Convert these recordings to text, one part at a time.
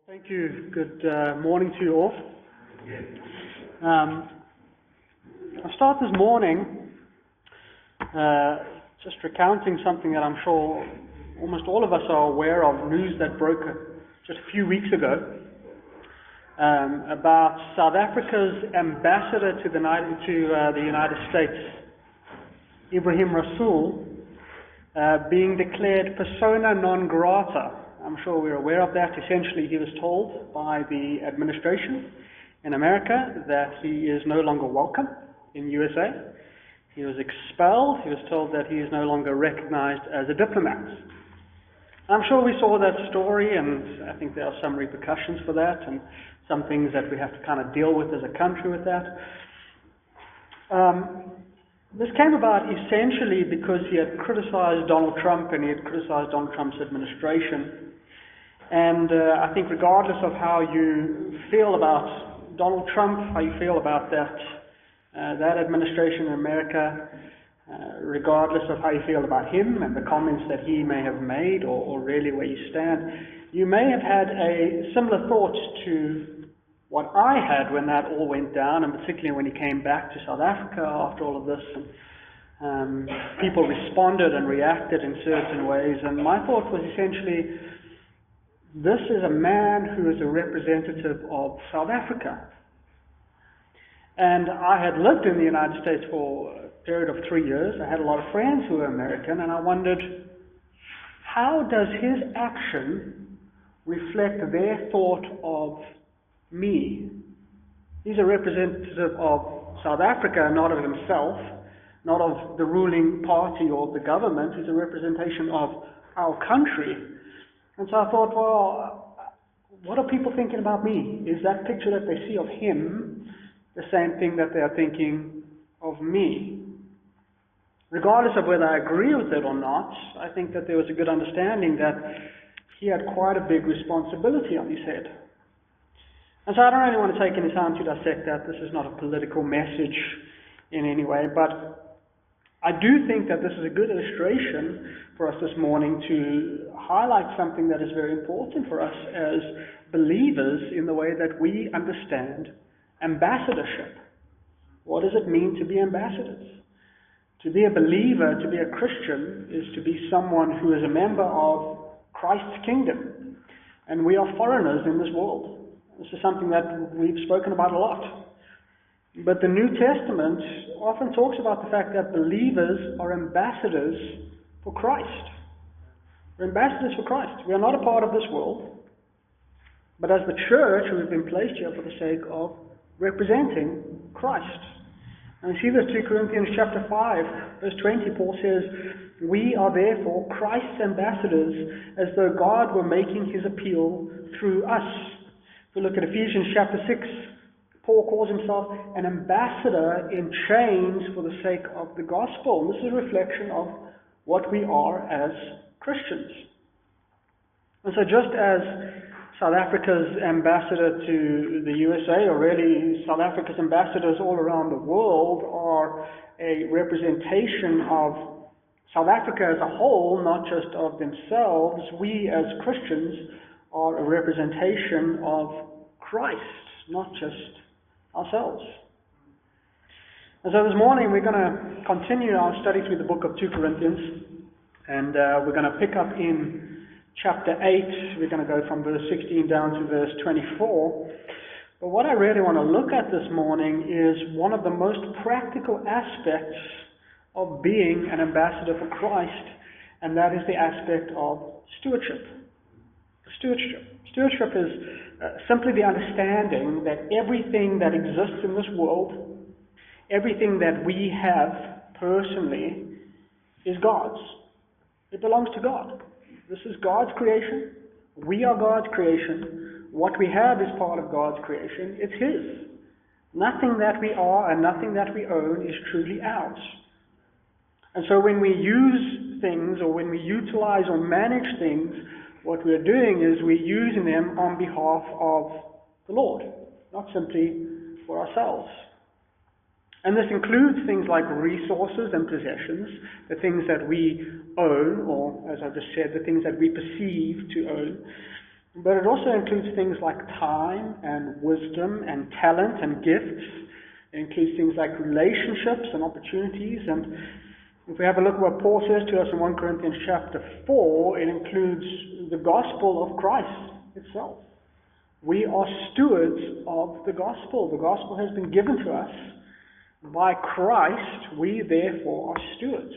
Thank you. Good morning to you all. I'll start this morning just recounting something that I'm sure almost all of us are aware of, news that broke just a few weeks ago about South Africa's ambassador to the United States, Ibrahim Rasool, being declared persona non grata. I'm sure we're aware of that. Essentially, he was told by the administration in America that he is no longer welcome in USA. He was expelled. He was told that he is no longer recognized as a diplomat. I'm sure we saw that story, and I think there are some repercussions for that, and some things that we have to kind of deal with as a country with that. This came about essentially because he had criticized Donald Trump, and he had criticized Donald Trump's administration. And I think regardless of how you feel about Donald Trump, how you feel about that administration in America, regardless of how you feel about him and the comments that he may have made or really where you stand, you may have had a similar thought to what I had when that all went down, and particularly when he came back to South Africa after all of this. And people responded and reacted in certain ways. And my thought was essentially, this is a man who is a representative of South Africa. And I had lived in the United States for a period of 3 years. I had a lot of friends who were American, and I wondered, how does his action reflect their thought of me? He's a representative of South Africa, not of himself, not of the ruling party or the government. He's a representation of our country. And so I thought, well, what are people thinking about me? Is that picture that they see of him the same thing that they are thinking of me? Regardless of whether I agree with it or not, I think that there was a good understanding that he had quite a big responsibility on his head. And so I don't really want to take any time to dissect that. This is not a political message in any way, but I do think that this is a good illustration for us this morning to highlight something that is very important for us as believers in the way that we understand ambassadorship. What does it mean to be ambassadors? To be a believer, to be a Christian, is to be someone who is a member of Christ's kingdom. And we are foreigners in this world. This is something that we've spoken about a lot. But the New Testament often talks about the fact that believers are ambassadors for Christ. We're ambassadors for Christ. We are not a part of this world, but as the church, we've been placed here for the sake of representing Christ. And we see this 2 Corinthians chapter 5, verse 20, Paul says, "We are therefore Christ's ambassadors, as though God were making his appeal through us." If we look at Ephesians chapter 6, Paul calls himself an ambassador in chains for the sake of the gospel. And this is a reflection of what we are as Christians. And so just as South Africa's ambassador to the USA, or really South Africa's ambassadors all around the world, are a representation of South Africa as a whole, not just of themselves, we as Christians are a representation of Christ, not just ourselves. And so this morning we're going to continue our study through the book of 2 Corinthians, and we're going to pick up in chapter 8. We're going to go from verse 16 down to verse 24. But what I really want to look at this morning is one of the most practical aspects of being an ambassador for Christ, and that is the aspect of stewardship. Stewardship is simply the understanding that everything that exists in this world, everything that we have personally, is God's. It belongs to God. This is God's creation. We are God's creation. What we have is part of God's creation. It's His. Nothing that we are and nothing that we own is truly ours. And so when we use things, or when we utilize or manage things, what we're doing is we're using them on behalf of the Lord, not simply for ourselves. And this includes things like resources and possessions, the things that we own, or as I just said, the things that we perceive to own. but it also includes things like time and wisdom and talent and gifts. It includes things like relationships and opportunities. And if we have a look at what Paul says to us in 1 Corinthians chapter 4, it includes the gospel of Christ itself. We are stewards of the gospel. The gospel has been given to us by Christ. We therefore are stewards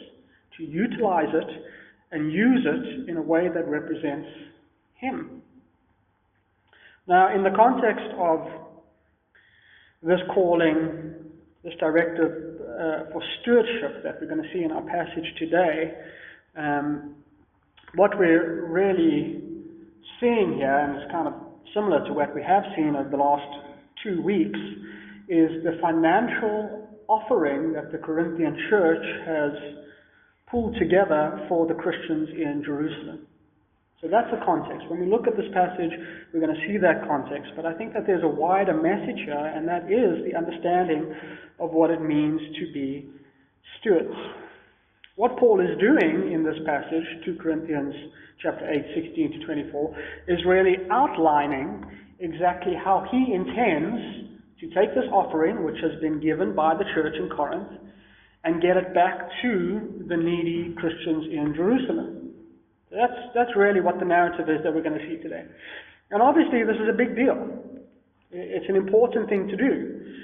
to utilize it and use it in a way that represents Him. Now, in the context of this calling, this directive for stewardship that we're going to see in our passage today, what we're really seeing here, and it's kind of similar to what we have seen over the last 2 weeks, is the financial offering that the Corinthian church has pulled together for the Christians in Jerusalem. So that's the context. When we look at this passage, we're going to see that context. But I think that there's a wider message here, and that is the understanding of what it means to be stewards. What Paul is doing in this passage, 2 Corinthians chapter 8, 16 to 24, is really outlining exactly how he intends to take this offering, which has been given by the church in Corinth, and get it back to the needy Christians in Jerusalem. That's really what the narrative is that we're going to see today. And obviously this is a big deal. It's an important thing to do.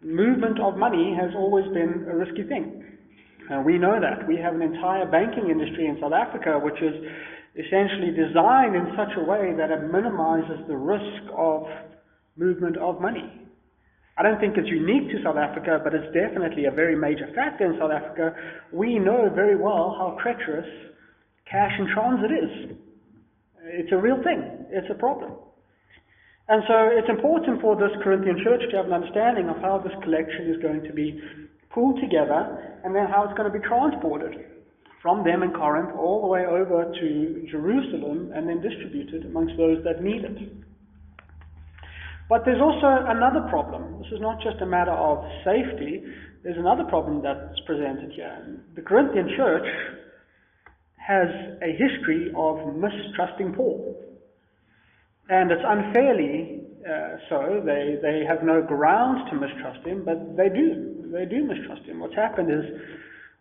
Movement of money has always been a risky thing. We know that. We have an entire banking industry in South Africa which is essentially designed in such a way that it minimizes the risk of movement of money. I don't think it's unique to South Africa, but it's definitely a very major factor in South Africa. We know very well how treacherous cash in transit is. It's a real thing. It's a problem. And so it's important for this Corinthian church to have an understanding of how this collection is going to be pulled together and then how it's going to be transported from them in Corinth all the way over to Jerusalem and then distributed amongst those that need it. But there's also another problem. This is not just a matter of safety. There's another problem that's presented here. The Corinthian church has a history of mistrusting Paul. And it's unfairly so. They have no grounds to mistrust him, but they do. They do mistrust him. What's happened is,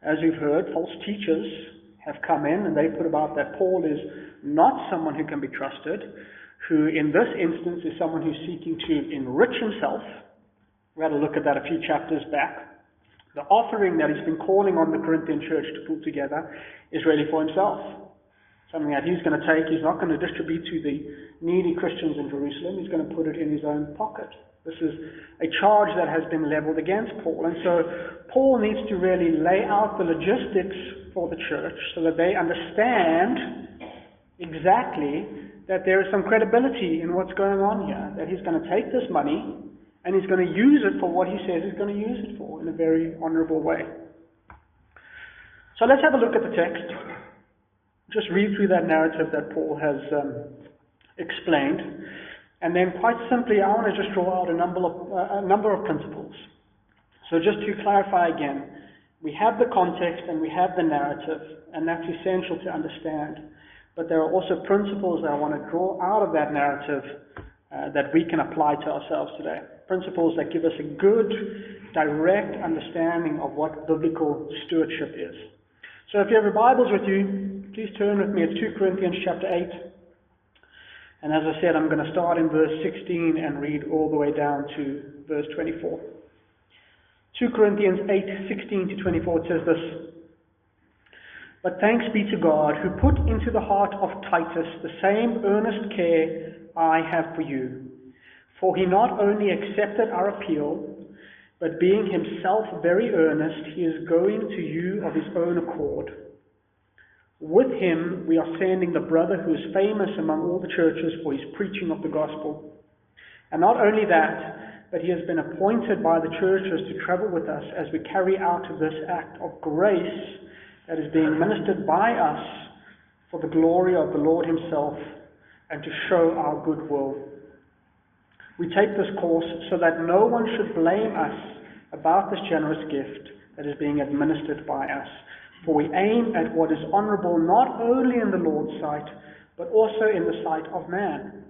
as you've heard, false teachers have come in and they put about that Paul is not someone who can be trusted, who in this instance is someone who's seeking to enrich himself. We had a look at that a few chapters back. The offering that he's been calling on the Corinthian church to pull together is really for himself. Something that he's going to take. He's not going to distribute to the needy Christians in Jerusalem. He's going to put it in his own pocket. This is a charge that has been leveled against Paul. And so Paul needs to really lay out the logistics for the church so that they understand exactly that there is some credibility in what's going on here. That he's going to take this money and he's going to use it for what he says he's going to use it for in a very honorable way. So let's have a look at the text. Just read through that narrative that Paul has explained. And then quite simply, I want to just draw out a number of principles. So just to clarify again, we have the context and we have the narrative, and that's essential to understand. But there are also principles that I want to draw out of that narrative that we can apply to ourselves today. Principles that give us a good, direct understanding of what biblical stewardship is. So if you have your Bibles with you, please turn with me at 2 Corinthians chapter 8. And as I said, I'm going to start in verse 16 and read all the way down to verse 24. 2 Corinthians 8, 16 to 24, it says this: "But thanks be to God, who put into the heart of Titus the same earnest care I have for you. For he not only accepted our appeal, but being himself very earnest, he is going to you of his own accord. With him we are sending the brother who is famous among all the churches for his preaching of the gospel. And not only that, but he has been appointed by the churches to travel with us as we carry out this act of grace that is being ministered by us for the glory of the Lord himself and to show our goodwill. We take this course so that no one should blame us about this generous gift that is being administered by us. For we aim at what is honorable not only in the Lord's sight, but also in the sight of man.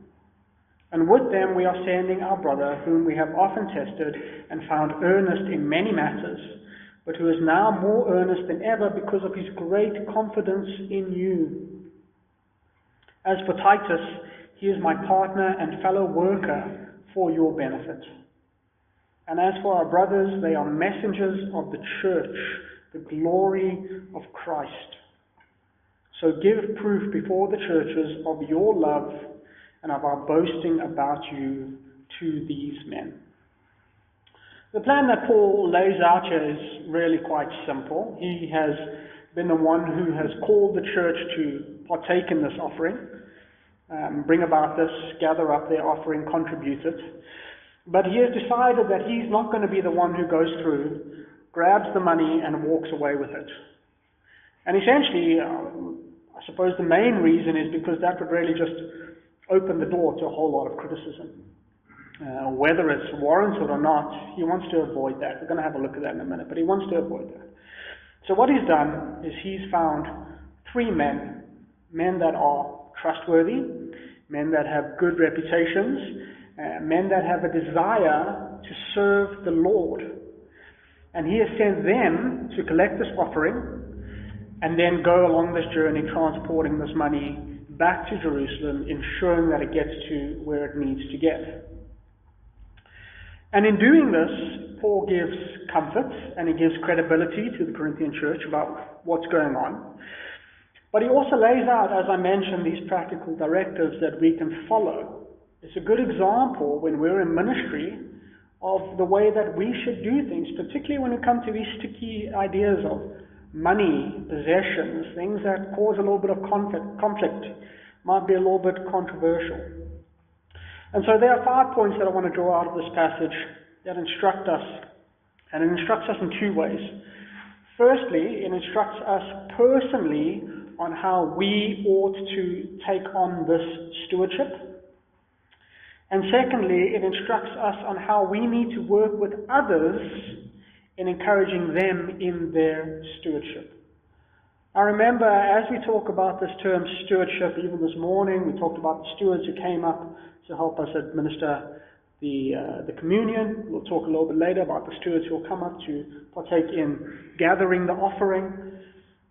And with them we are sending our brother, whom we have often tested and found earnest in many matters, but who is now more earnest than ever because of his great confidence in you. As for Titus, he is my partner and fellow worker for your benefit. And as for our brothers, they are messengers of the church, the glory of Christ. So give proof before the churches of your love and of our boasting about you to these men. The plan that Paul lays out here is really quite simple. He has been the one who has called the church to partake in this offering, bring about this, gather up their offering, contribute it. But he has decided that he's not going to be the one who goes through, grabs the money and walks away with it. And essentially, I suppose the main reason is because that would really just open the door to a whole lot of criticism. Whether it's warranted or not, he wants to avoid that. We're going to have a look at that in a minute, but he wants to avoid that. So what he's done is he's found 3 men that are trustworthy, men that have good reputations, men that have a desire to serve the Lord. And he has sent them to collect this offering and then go along this journey transporting this money back to Jerusalem, ensuring that it gets to where it needs to get. And in doing this, Paul gives comfort and he gives credibility to the Corinthian church about what's going on. But he also lays out, as I mentioned, these practical directives that we can follow. It's a good example when we're in ministry of the way that we should do things, particularly when we come to these sticky ideas of money, possessions, things that cause a little bit of conflict, might be a little bit controversial. And so there are 5 points that I want to draw out of this passage that instruct us, and it instructs us in 2 ways. Firstly, it instructs us personally on how we ought to take on this stewardship. And secondly, it instructs us on how we need to work with others in encouraging them in their stewardship. I remember as we talk about this term stewardship, even this morning, we talked about the stewards who came up to help us administer the communion. We'll talk a little bit later about the stewards who will come up to partake in gathering the offering.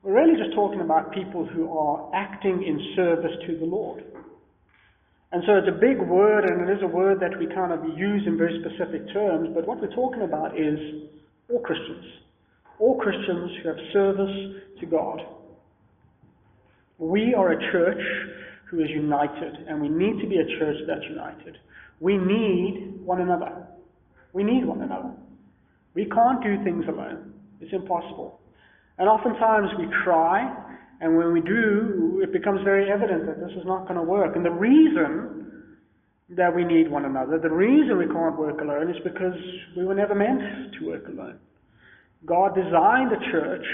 We're really just talking about people who are acting in service to the Lord. And so it's a big word, and it is a word that we kind of use in very specific terms, but what we're talking about is all Christians. All Christians who have service to God. We are a church who is united, and we need to be a church that's united. We need one another. We need one another. We can't do things alone. It's impossible. And oftentimes we try, and when we do, it becomes very evident that this is not going to work. And the reason that we need one another, the reason we can't work alone, is because we were never meant to work alone. God designed the church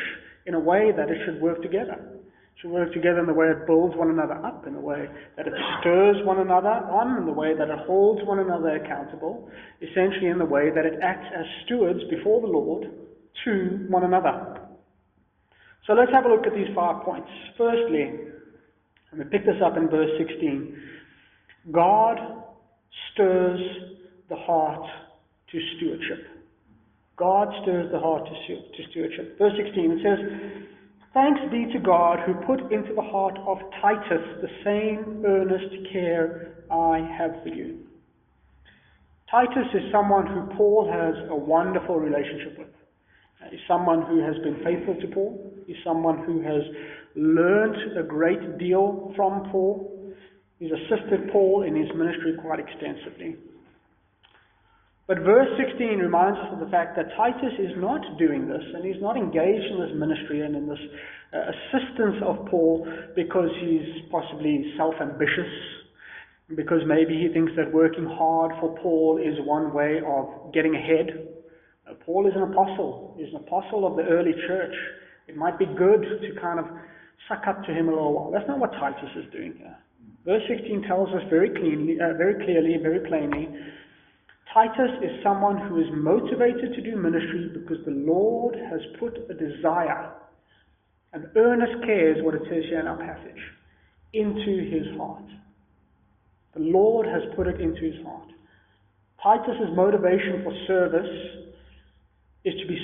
in a way that it should work together. It should work together in the way it builds one another up, in the way that it stirs one another on, in the way that it holds one another accountable, essentially in the way that it acts as stewards before the Lord to one another. So let's have a look at these 5 points. Firstly, and we pick this up in verse 16, God stirs the heart to stewardship. God stirs the heart to stewardship. Verse 16, it says, "Thanks be to God who put into the heart of Titus the same earnest care I have for you." Titus is someone who Paul has a wonderful relationship with. He's someone who has been faithful to Paul. He's someone who has learned a great deal from Paul. He's assisted Paul in his ministry quite extensively. But verse 16 reminds us of the fact that Titus is not doing this, and he's not engaged in this ministry and in this assistance of Paul because he's possibly self-ambitious, because maybe he thinks that working hard for Paul is one way of getting ahead. Paul is an apostle. He's an apostle of the early church. It might be good to kind of suck up to him a little while. That's not what Titus is doing here. Verse 16 tells us very clearly, very plainly, Titus is someone who is motivated to do ministry because the Lord has put a desire, an earnest care is what it says here in our passage, into his heart. The Lord has put it into his heart. Titus's motivation for service is to be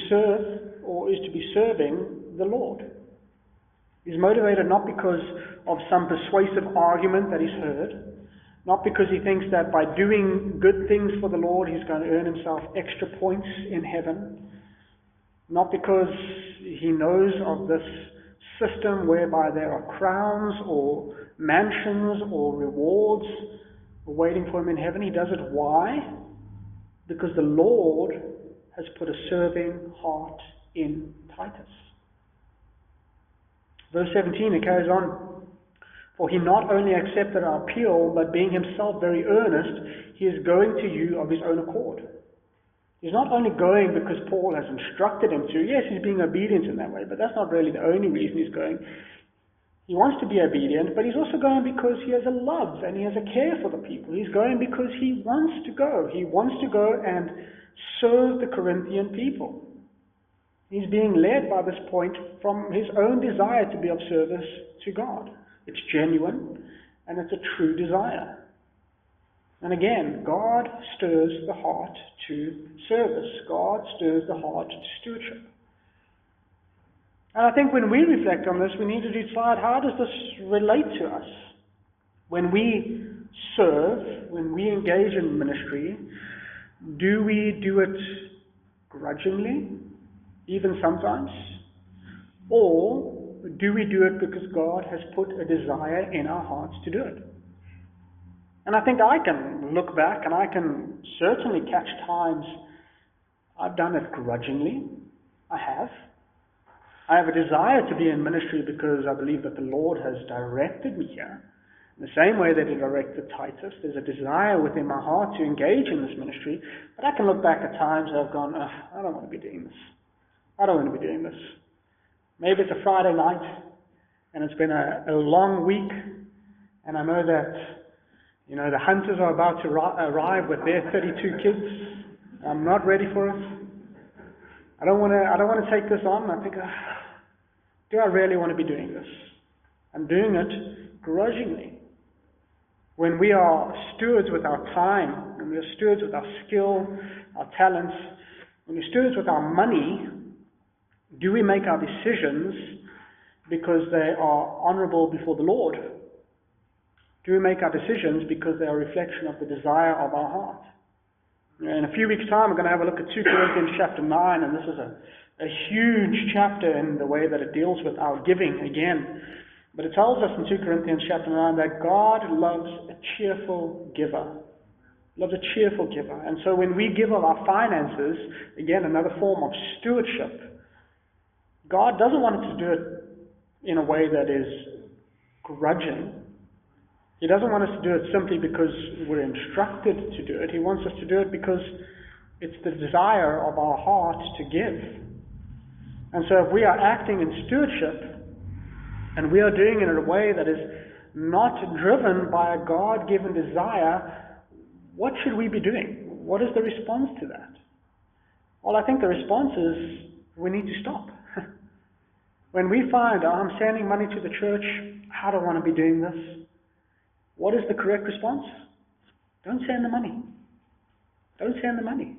serving the Lord. He's motivated not because of some persuasive argument that he's heard, not because he thinks that by doing good things for the Lord he's going to earn himself extra points in heaven, not because he knows of this system whereby there are crowns or mansions or rewards waiting for him in heaven. He does it. Why? Because the Lord has put a serving heart in Titus. Verse 17, it carries on. For he not only accepted our appeal, but being himself very earnest, he is going to you of his own accord. He's not only going because Paul has instructed him to. Yes, he's being obedient in that way, but that's not really the only reason he's going. He wants to be obedient, but he's also going because he has a love and he has a care for the people. He's going because he wants to go. He wants to go and serve the Corinthian people. He's being led by this point from his own desire to be of service to God. It's genuine and it's a true desire. And again, God stirs the heart to service. God stirs the heart to stewardship. And I think when we reflect on this, we need to decide, how does this relate to us? When we serve, when we engage in ministry, do we do it grudgingly, even sometimes? Or do we do it because God has put a desire in our hearts to do it? And I think I can look back and I can certainly catch times I've done it grudgingly. I have. I have a desire to be in ministry because I believe that the Lord has directed me here. In the same way that he directed Titus, there's a desire within my heart to engage in this ministry. But I can look back at times where I've gone, I don't want to be doing this. I don't want to be doing this. Maybe it's a Friday night and it's been a long week and I know that the hunters are about to arrive with their 32 kids. I'm not ready for it. I don't want to take this on. I think, do I really want to be doing this? I'm doing it grudgingly. When we are stewards with our time, when we are stewards with our skill, our talents, when we're stewards with our money, do we make our decisions because they are honorable before the Lord? Do we make our decisions because they are a reflection of the desire of our heart? In a few weeks' time, we're going to have a look at 2 Corinthians chapter 9, and this is a huge chapter in the way that it deals with our giving again. But it tells us in 2 Corinthians chapter 9 that God loves a cheerful giver. Loves a cheerful giver. And so when we give of our finances, again, another form of stewardship, God doesn't want us to do it in a way that is grudging. He doesn't want us to do it simply because we're instructed to do it. He wants us to do it because it's the desire of our heart to give. And so if we are acting in stewardship, and we are doing it in a way that is not driven by a God-given desire, what should we be doing? What is the response to that? Well, I think the response is we need to stop. When we find, I'm sending money to the church, I don't want to be doing this. What is the correct response? Don't send the money. Don't send the money.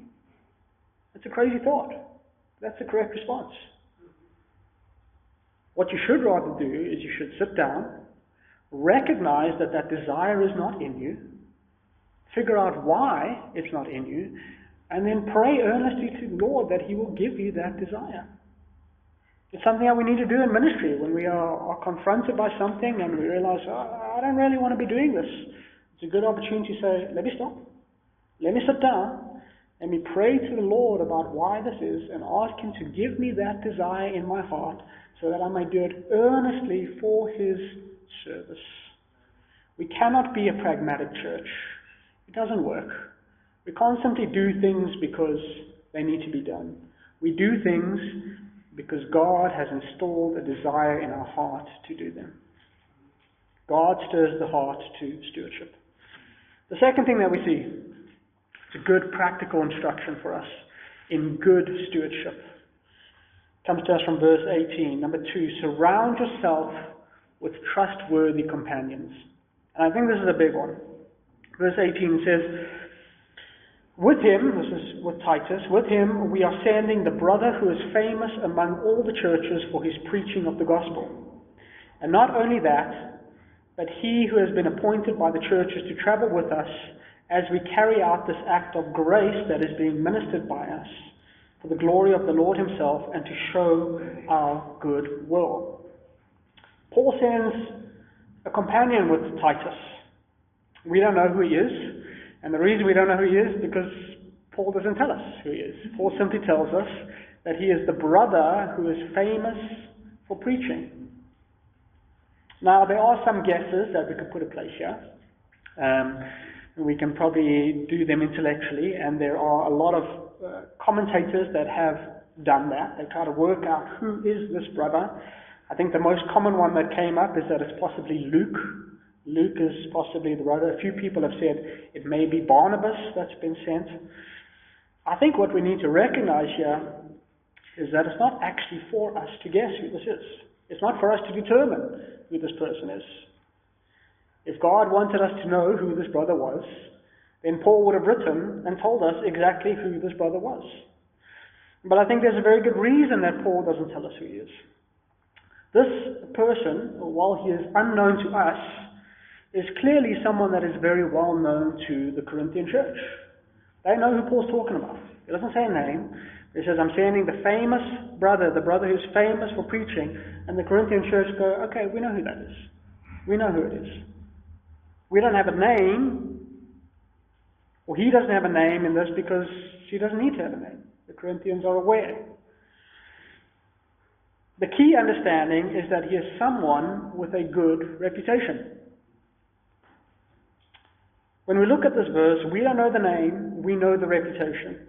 It's a crazy thought. That's the correct response. What you should rather do is you should sit down, recognize that that desire is not in you, figure out why it's not in you, and then pray earnestly to the Lord that he will give you that desire. It's something that we need to do in ministry when we are confronted by something and we realize, I don't really want to be doing this. It's a good opportunity to say, let me stop. Let me sit down and me pray to the Lord about why this is and ask him to give me that desire in my heart so that I may do it earnestly for his service. We cannot be a pragmatic church. It doesn't work. We can't simply do things because they need to be done. We do things because God has installed a desire in our heart to do them. God stirs the heart to stewardship. The second thing that we see, it's a good practical instruction for us in good stewardship. Comes to us from verse 18. Number 2, surround yourself with trustworthy companions. And I think this is a big one. Verse 18 says, with him, this is with Titus, with him we are sending the brother who is famous among all the churches for his preaching of the gospel. And not only that, but he who has been appointed by the churches to travel with us as we carry out this act of grace that is being ministered by us, for the glory of the Lord himself and to show our good will. Paul sends a companion with Titus. We don't know who he is, and the reason we don't know who he is is because Paul doesn't tell us who he is. Paul simply tells us that he is the brother who is famous for preaching. Now, there are some guesses that we could put in place here. We can probably do them intellectually, and there are a lot of commentators that have done that. They try to work out who is this brother. I think the most common one that came up is that it's possibly Luke. Luke is possibly the brother. A few people have said it may be Barnabas that's been sent. I think what we need to recognize here is that it's not actually for us to guess who this is. It's not for us to determine who this person is. If God wanted us to know who this brother was, then Paul would have written and told us exactly who this brother was. But I think there's a very good reason that Paul doesn't tell us who he is. This person, while he is unknown to us, is clearly someone that is very well known to the Corinthian church. They know who Paul's talking about. He doesn't say a name. He says, I'm sending the famous brother, the brother who's famous for preaching. And the Corinthian church go, okay, we know who that is. We know who it is. We don't have a name, or he doesn't have a name in this because she doesn't need to have a name. The Corinthians are aware. The key understanding is that he is someone with a good reputation. When we look at this verse, we don't know the name, we know the reputation.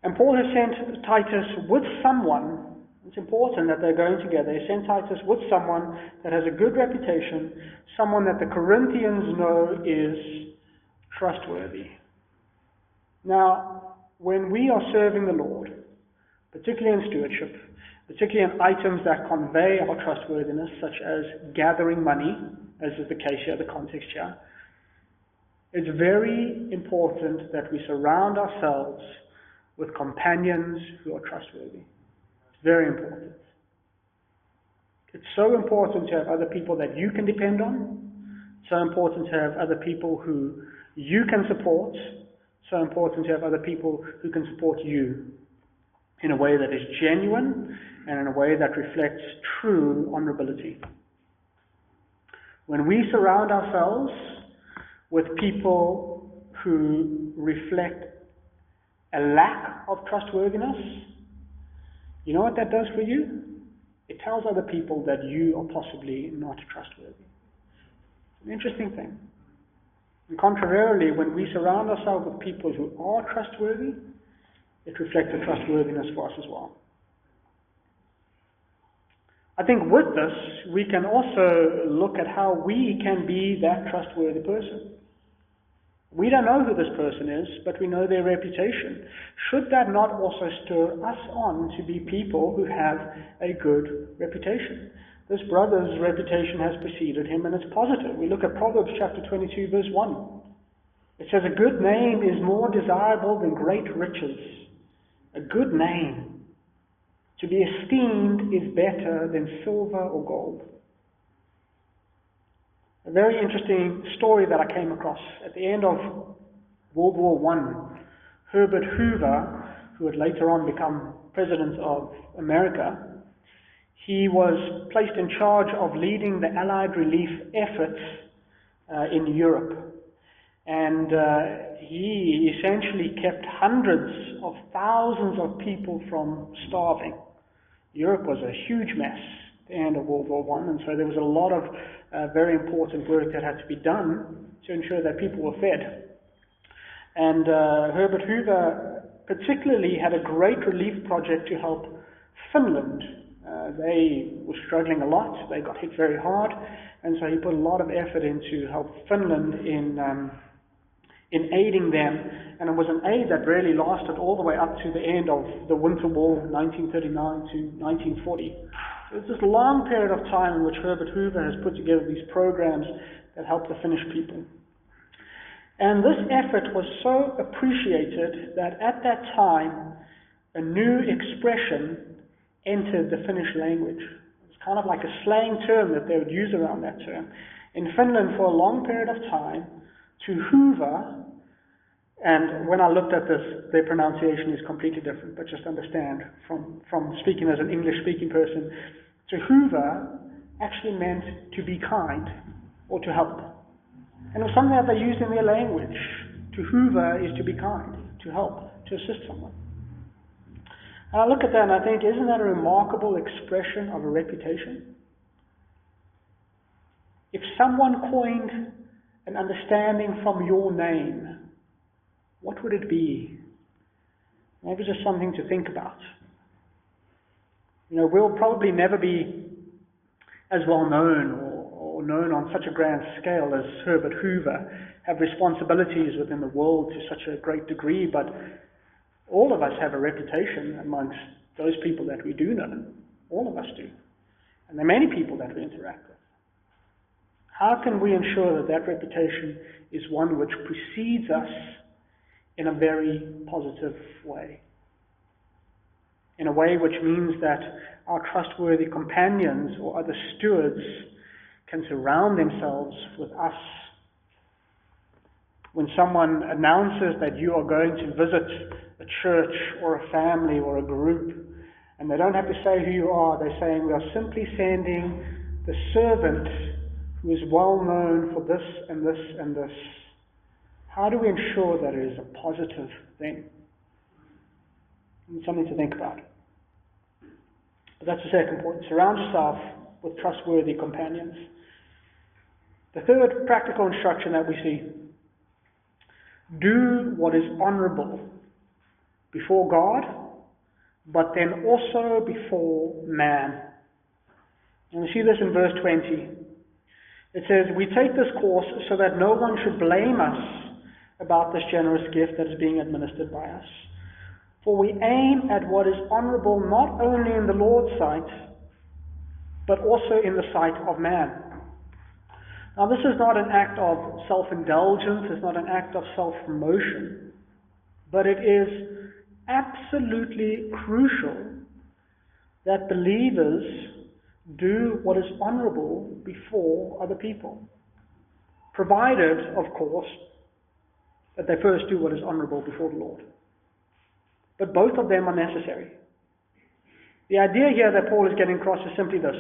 And Paul has sent Titus with someone. It's important that they're going together. He sent Titus with someone that has a good reputation, someone that the Corinthians know is trustworthy. Now, when we are serving the Lord, particularly in stewardship, particularly in items that convey our trustworthiness, such as gathering money, as is the case here, the context here, it's very important that we surround ourselves with companions who are trustworthy. It's very important. It's so important to have other people that you can depend on. So important to have other people who you can support. So important to have other people who can support you in a way that is genuine and in a way that reflects true honorability. When we surround ourselves with people who reflect a lack of trustworthiness, you know what that does for you? It tells other people that you are possibly not trustworthy. It's an interesting thing. And contrarily, when we surround ourselves with people who are trustworthy, it reflects a trustworthiness for us as well. I think with this, we can also look at how we can be that trustworthy person. We don't know who this person is, but we know their reputation. Should that not also stir us on to be people who have a good reputation? This brother's reputation has preceded him, and it's positive. We look at Proverbs chapter 22, verse 1. It says, a good name is more desirable than great riches. A good name, to be esteemed, is better than silver or gold. A very interesting story that I came across. At the end of World War I, Herbert Hoover, who would later on become President of America, he was placed in charge of leading the Allied relief efforts in Europe. And he essentially kept hundreds of thousands of people from starving. Europe was a huge mess at the end of World War I, and so there was a lot of very important work that had to be done to ensure that people were fed. And Herbert Hoover particularly had a great relief project to help Finland. They were struggling a lot. They got hit very hard, and so he put a lot of effort into help Finland in aiding them. And it was an aid that really lasted all the way up to the end of the Winter War, 1939 to 1940. So it's this long period of time in which Herbert Hoover has put together these programs that help the Finnish people. And this effort was so appreciated that at that time, a new expression entered the Finnish language. It's kind of like a slang term that they would use around that term. In Finland, for a long period of time, to hoover, and when I looked at this, their pronunciation is completely different, but just understand, from speaking as an English-speaking person, to hoover actually meant to be kind or to help. And it was something that they used in their language. To hoover is to be kind, to help, to assist someone. And I look at that and I think, isn't that a remarkable expression of a reputation? If someone coined an understanding from your name, what would it be? Maybe just something to think about. We'll probably never be as well known or known on such a grand scale as Herbert Hoover, have responsibilities within the world to such a great degree, but all of us have a reputation amongst those people that we do know. All of us do. And there are many people that we interact with. How can we ensure that that reputation is one which precedes us in a very positive way? In a way which means that our trustworthy companions or other stewards can surround themselves with us. When someone announces that you are going to visit a church or a family or a group, and they don't have to say who you are, they're saying, we are simply sending the servant who is well known for this and this and this. How do we ensure that it is a positive thing? It's something to think about. But that's the second point. Surround yourself with trustworthy companions. The third practical instruction that we see: do what is honorable before God, but then also before man. And we see this in verse 20. It says, we take this course so that no one should blame us about this generous gift that is being administered by us. For we aim at what is honorable not only in the Lord's sight, but also in the sight of man. Now, this is not an act of self-indulgence, it's not an act of self-promotion, but it is absolutely crucial that believers do what is honorable before other people, provided, of course, that they first do what is honorable before the Lord. But both of them are necessary. The idea here that Paul is getting across is simply this: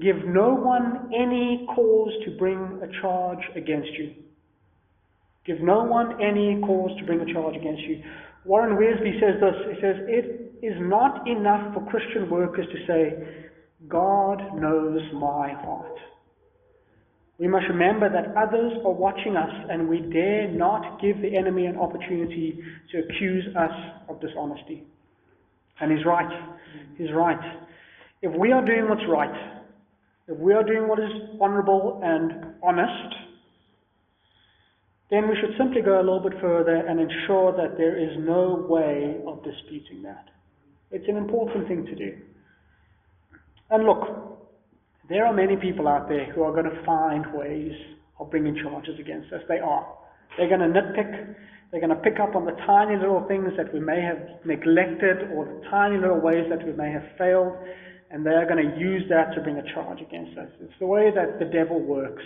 give no one any cause to bring a charge against you. Give no one any cause to bring a charge against you. Warren Wiersbe says this. He says, it is not enough for Christian workers to say, God knows my heart. We must remember that others are watching us, and we dare not give the enemy an opportunity to accuse us of dishonesty. And he's right. He's right. If we are doing what's right, if we are doing what is honorable and honest, then we should simply go a little bit further and ensure that there is no way of disputing that. It's an important thing to do. And look, there are many people out there who are going to find ways of bringing charges against us. They are. They're going to nitpick. They're going to pick up on the tiny little things that we may have neglected or the tiny little ways that we may have failed, and they are going to use that to bring a charge against us. It's the way that the devil works.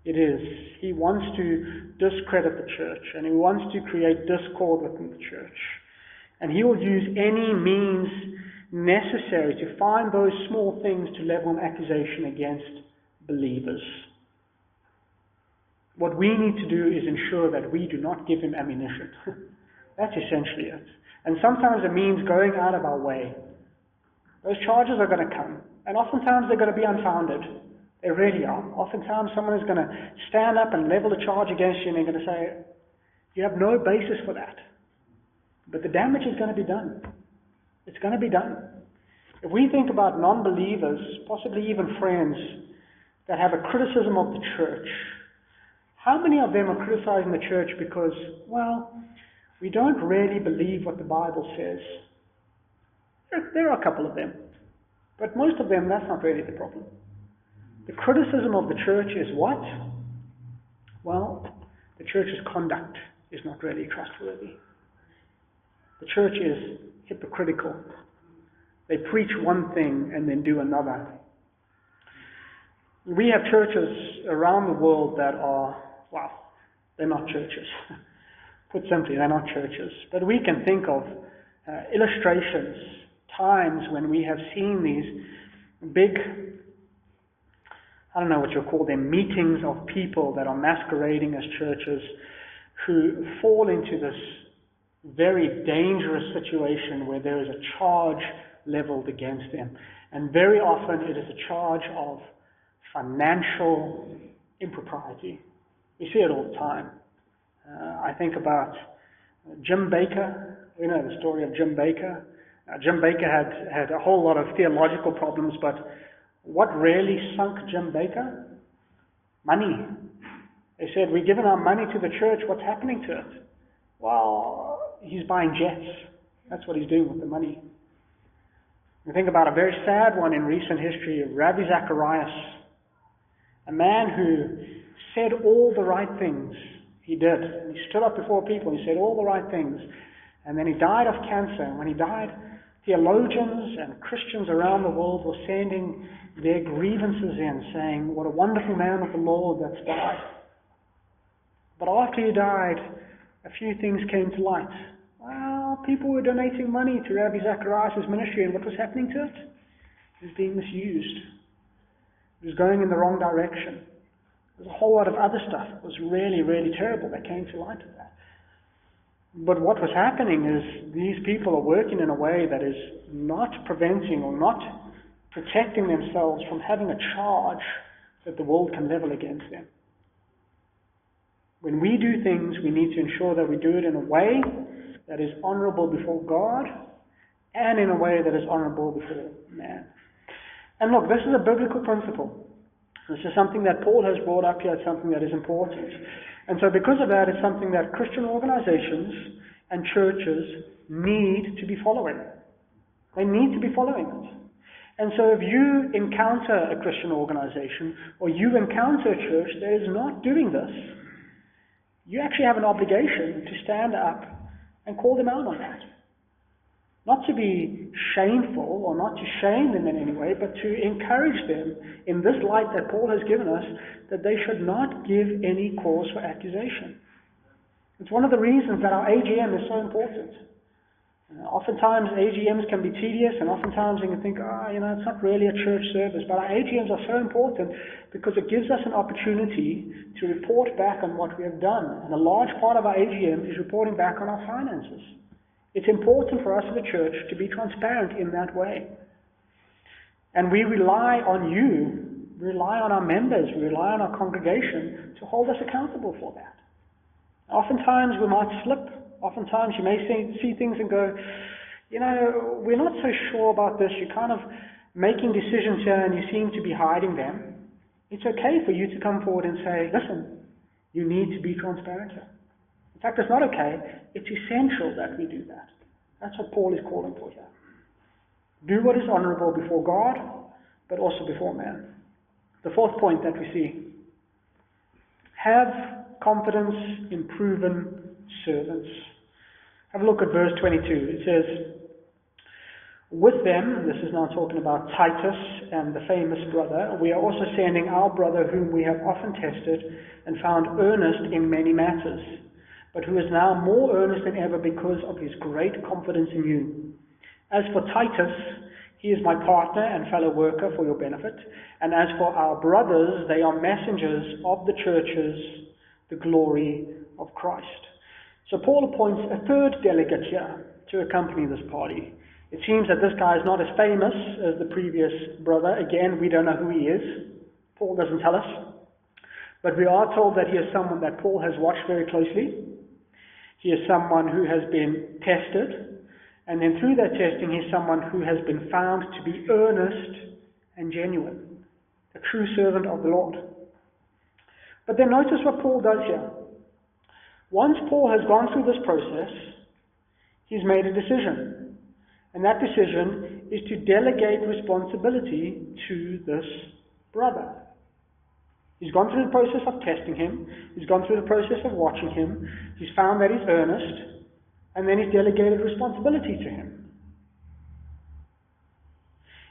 It is. He wants to discredit the church, and he wants to create discord within the church. And he will use any means necessary to find those small things to level an accusation against believers. What we need to do is ensure that we do not give him ammunition. That's essentially it. And sometimes it means going out of our way. Those charges are going to come, and oftentimes they're going to be unfounded. They really are. Oftentimes someone is going to stand up and level a charge against you, and they're going to say, you have no basis for that. But the damage is going to be done. It's going to be done. If we think about non-believers, possibly even friends, that have a criticism of the church, how many of them are criticizing the church because, well, we don't really believe what the Bible says? There are a couple of them. But most of them, that's not really the problem. The criticism of the church is what? Well, the church's conduct is not really trustworthy. The church is hypocritical. They preach one thing and then do another. We have churches around the world that are, they're not churches. Put simply, they're not churches. But we can think of illustrations, times when we have seen these big, I don't know what you'll call them, meetings of people that are masquerading as churches who fall into this very dangerous situation where there is a charge leveled against them. And very often it is a charge of financial impropriety. We see it all the time. I think about Jim Baker. We know the story of Jim Baker. Jim Baker had a whole lot of theological problems, but what really sunk Jim Baker? Money. They said, we're giving our money to the church, what's happening to it? Well, he's buying jets. That's what he's doing with the money. We think about a very sad one in recent history, Ravi Zacharias, a man who said all the right things. He did. He stood up before people, he said all the right things, and then he died of cancer. And when he died, theologians and Christians around the world were sending their grievances in, saying, what a wonderful man of the Lord that's died. But after he died, a few things came to light. Well, people were donating money to Rabbi Zacharias' ministry, and what was happening to it? It was being misused. It was going in the wrong direction. There's a whole lot of other stuff that was really, really terrible that came to light of that. But what was happening is these people are working in a way that is not preventing or not protecting themselves from having a charge that the world can level against them. When we do things, we need to ensure that we do it in a way that is honorable before God and in a way that is honorable before man. And look, this is a biblical principle. This is something that Paul has brought up here. It's something that is important. And so because of that, it's something that Christian organizations and churches need to be following. They need to be following it. And so if you encounter a Christian organization or you encounter a church that is not doing this, you actually have an obligation to stand up and call them out on that. Not to be shameful or not to shame them in any way, but to encourage them in this light that Paul has given us, that they should not give any cause for accusation. It's one of the reasons that our AGM is so important. Oftentimes AGMs can be tedious, and oftentimes you can think, it's not really a church service. But our AGMs are so important because it gives us an opportunity to report back on what we have done. And a large part of our AGM is reporting back on our finances. It's important for us as a church to be transparent in that way. And we rely on you, we rely on our members, we rely on our congregation to hold us accountable for that. Oftentimes we might slip. Oftentimes you may see things and go, we're not so sure about this. You're kind of making decisions here and you seem to be hiding them. It's okay for you to come forward and say, listen, you need to be transparent here. In fact, it's not okay. It's essential that we do that. That's what Paul is calling for here. Do what is honorable before God, but also before man. The fourth point that we see. Have confidence in proven servants. Have a look at verse 22. It says, with them, this is now talking about Titus and the famous brother, we are also sending our brother whom we have often tested and found earnest in many matters, but who is now more earnest than ever because of his great confidence in you. As for Titus, he is my partner and fellow worker for your benefit, and as for our brothers, they are messengers of the churches, the glory of Christ. So Paul appoints a third delegate here to accompany this party. It seems that this guy is not as famous as the previous brother. Again, we don't know who he is. Paul doesn't tell us. But we are told that he is someone that Paul has watched very closely. He is someone who has been tested. And then through that testing, he's someone who has been found to be earnest and genuine. A true servant of the Lord. But then notice what Paul does here. Once Paul has gone through this process, he's made a decision. And that decision is to delegate responsibility to this brother. He's gone through the process of testing him. He's gone through the process of watching him. He's found that he's earnest. And then he's delegated responsibility to him.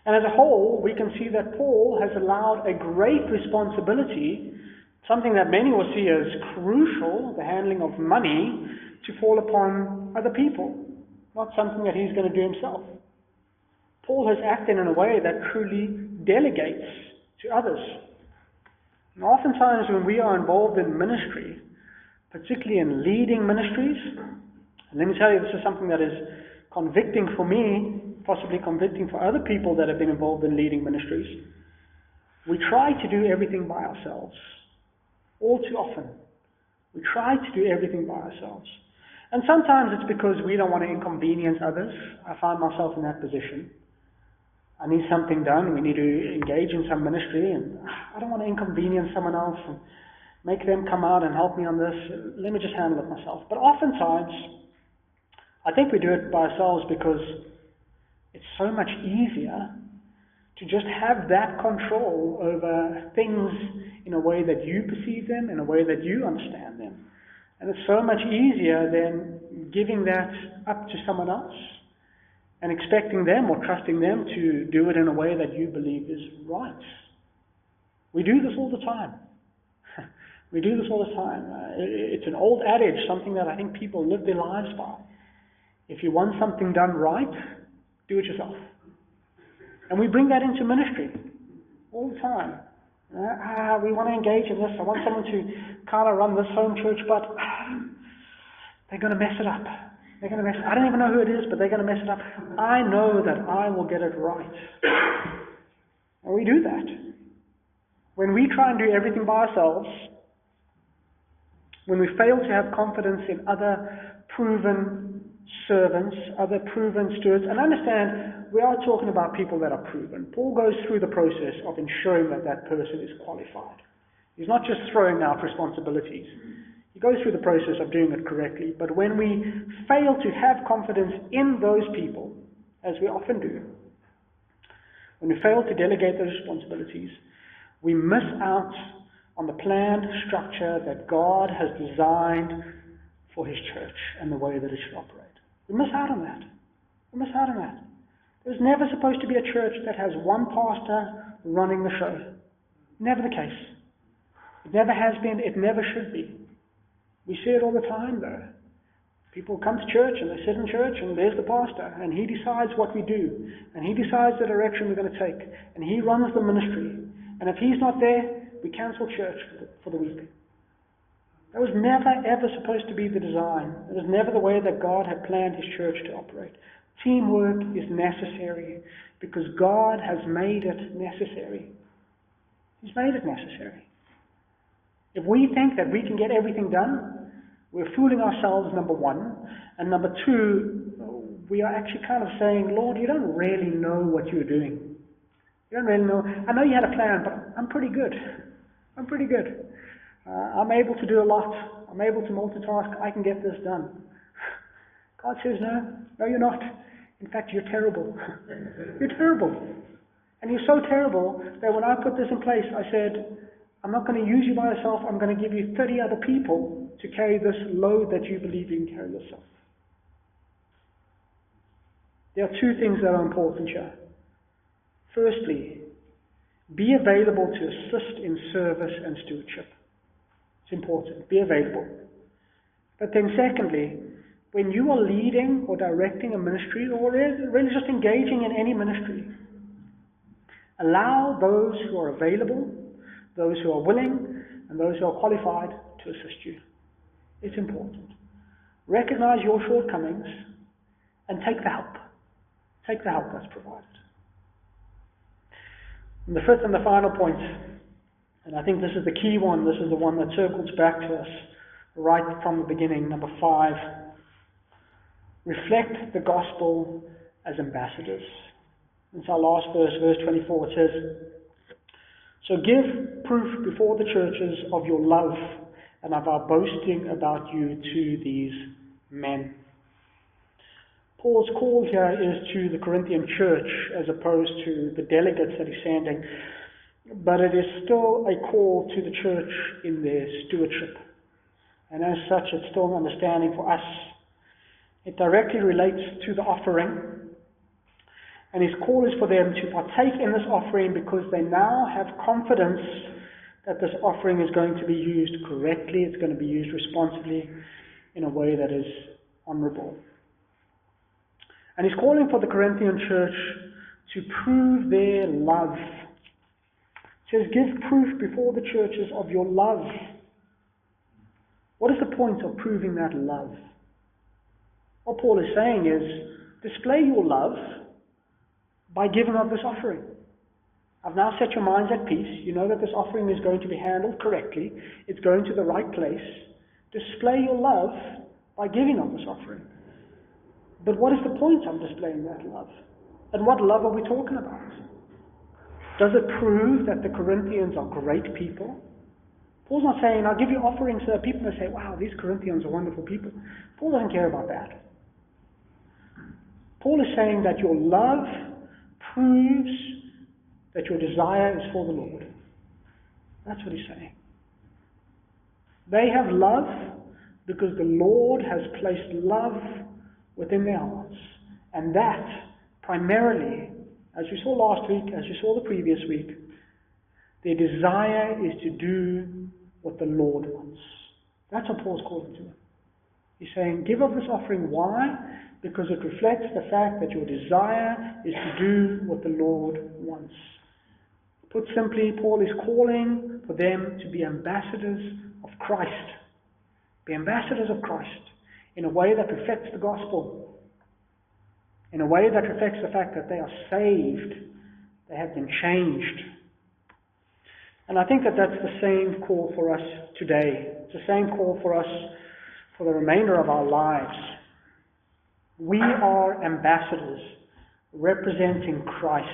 And as a whole, we can see that Paul has allowed a great responsibility, something that many will see as crucial, the handling of money, to fall upon other people, not something that he's going to do himself. Paul has acted in a way that truly delegates to others. And oftentimes when we are involved in ministry, particularly in leading ministries, and let me tell you, this is something that is convicting for me, possibly convicting for other people that have been involved in leading ministries. We try to do everything by ourselves. All too often. We try to do everything by ourselves. And sometimes it's because we don't want to inconvenience others. I find myself in that position. I need something done. We need to engage in some ministry, and I don't want to inconvenience someone else and make them come out and help me on this. Let me just handle it myself. But oftentimes, I think we do it by ourselves because it's so much easier to just have that control over things in a way that you perceive them, in a way that you understand them. And it's so much easier than giving that up to someone else and expecting them or trusting them to do it in a way that you believe is right. We do this all the time. We do this all the time. It's an old adage, something that I think people live their lives by. If you want something done right, do it yourself. And we bring that into ministry all the time. We want to engage in this. I want someone to kind of run this home church, but they're going to mess it up. They're going to mess it up. I don't even know who it is, but they're going to mess it up. I know that I will get it right. And we do that. When we try and do everything by ourselves, when we fail to have confidence in other proven servants, other proven stewards, and understand we are talking about people that are proven. Paul goes through the process of ensuring that that person is qualified. He's not just throwing out responsibilities. He goes through the process of doing it correctly. But when we fail to have confidence in those people, as we often do, when we fail to delegate those responsibilities, we miss out on the planned structure that God has designed for His church and the way that it should operate. We miss out on that. We miss out on that. There's never supposed to be a church that has one pastor running the show. Never the case. It never has been. It never should be. We see it all the time, though. People come to church and they sit in church and there's the pastor and he decides what we do and he decides the direction we're going to take and he runs the ministry. And if he's not there, we cancel church for the week. That was never, ever supposed to be the design. It was never the way that God had planned His church to operate. Teamwork is necessary because God has made it necessary. He's made it necessary. If we think that we can get everything done, we're fooling ourselves, number one. And number two, we are actually kind of saying, Lord, you don't really know what you're doing. You don't really know. I know you had a plan, but I'm pretty good. I'm pretty good. I'm able to do a lot. I'm able to multitask. I can get this done. God says, no, you're not. In fact, you're terrible. You're terrible. And you're so terrible that when I put this in place, I said, I'm not going to use you by yourself. I'm going to give you 30 other people to carry this load that you believe you can carry yourself. There are two things that are important here. Firstly, be available to assist in service and stewardship. It's important. Be available. But then secondly, when you are leading or directing a ministry or really just engaging in any ministry, allow those who are available, those who are willing, and those who are qualified to assist you. It's important. Recognize your shortcomings and take the help. Take the help that's provided. And the fifth and the final point, and I think this is the key one, this is the one that circles back to us right from the beginning, number 5. Reflect the gospel as ambassadors. It's our last verse, verse 24. It says, so give proof before the churches of your love and of our boasting about you to these men. Paul's call here is to the Corinthian church as opposed to the delegates that he's sending. but it is still a call to the church in their stewardship. And as such, it's still an understanding for us. It directly relates to the offering. And his call is for them to partake in this offering because they now have confidence that this offering is going to be used correctly, it's going to be used responsibly in a way that is honorable. And he's calling for the Corinthian church to prove their love. He says, give proof before the churches of your love. What is the point of proving that love? What Paul is saying is, display your love by giving up this offering. I've now set your minds at peace. You know that this offering is going to be handled correctly. It's going to the right place. Display your love by giving up this offering. But what is the point of displaying that love? And what love are we talking about? Does it prove that the Corinthians are great people? Paul's not saying, I'll give you offerings so that people will say, wow, these Corinthians are wonderful people. Paul doesn't care about that. Paul is saying that your love proves that your desire is for the Lord. That's what he's saying. They have love because the Lord has placed love within their hearts. And that, primarily, as we saw last week, as you saw the previous week, their desire is to do what the Lord wants. That's what Paul's calling to them. He's saying, give up this offering. Why? Because it reflects the fact that your desire is to do what the Lord wants. Put simply, Paul is calling for them to be ambassadors of Christ. Be ambassadors of Christ in a way that reflects the gospel. In a way that reflects the fact that they are saved. They have been changed. And I think that that's the same call for us today. It's the same call for us for the remainder of our lives. We are ambassadors representing Christ,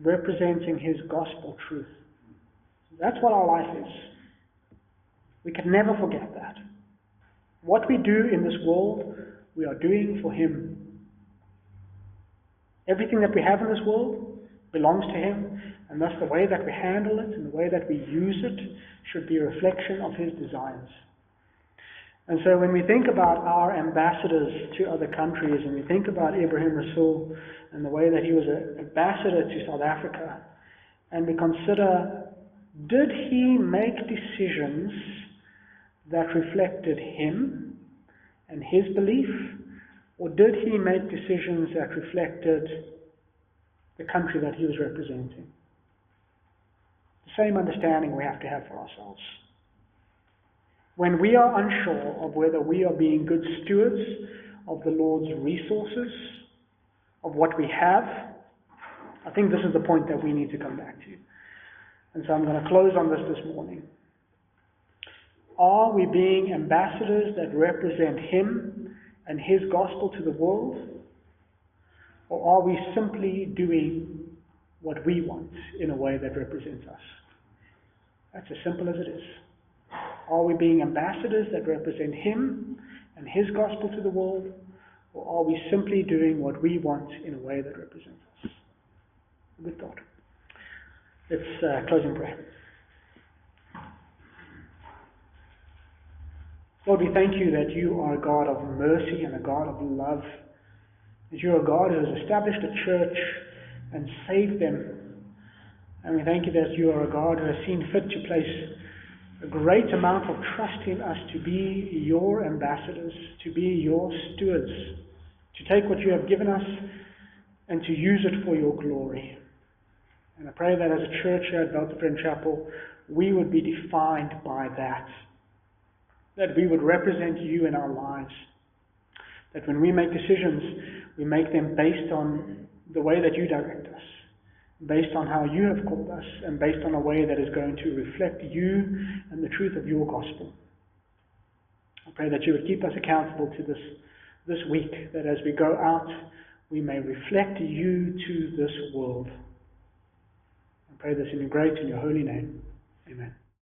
representing his gospel truth. That's what our life is. We can never forget that. What we do in this world, we are doing for him. Everything that we have in this world belongs to him, and thus the way that we handle it and the way that we use it should be a reflection of his desires. And so when we think about our ambassadors to other countries, and we think about Ibrahim Rasool and the way that he was an ambassador to South Africa, and we consider, did he make decisions that reflected him and his belief, or did he make decisions that reflected the country that he was representing? The same understanding we have to have for ourselves. When we are unsure of whether we are being good stewards of the Lord's resources, of what we have, I think this is the point that we need to come back to. And so I'm going to close on this morning. Are we being ambassadors that represent him and his gospel to the world? Or are we simply doing what we want in a way that represents us? That's as simple as it is. Are we being ambassadors that represent him and his gospel to the world? Or are we simply doing what we want in a way that represents us? A good thought. Let's close in prayer. Lord, we thank you that you are a God of mercy and a God of love. That you are a God who has established a church and saved them. And we thank you that you are a God who has seen fit to place a great amount of trust in us to be your ambassadors, to be your stewards, to take what you have given us and to use it for your glory. And I pray that as a church here at Weltevreden Chapel, we would be defined by that. That we would represent you in our lives. That when we make decisions, we make them based on the way that you direct us, based on how you have called us, and based on a way that is going to reflect you and the truth of your gospel. I pray that you would keep us accountable to this week, that as we go out, we may reflect you to this world. I pray this in your great and your holy name. Amen.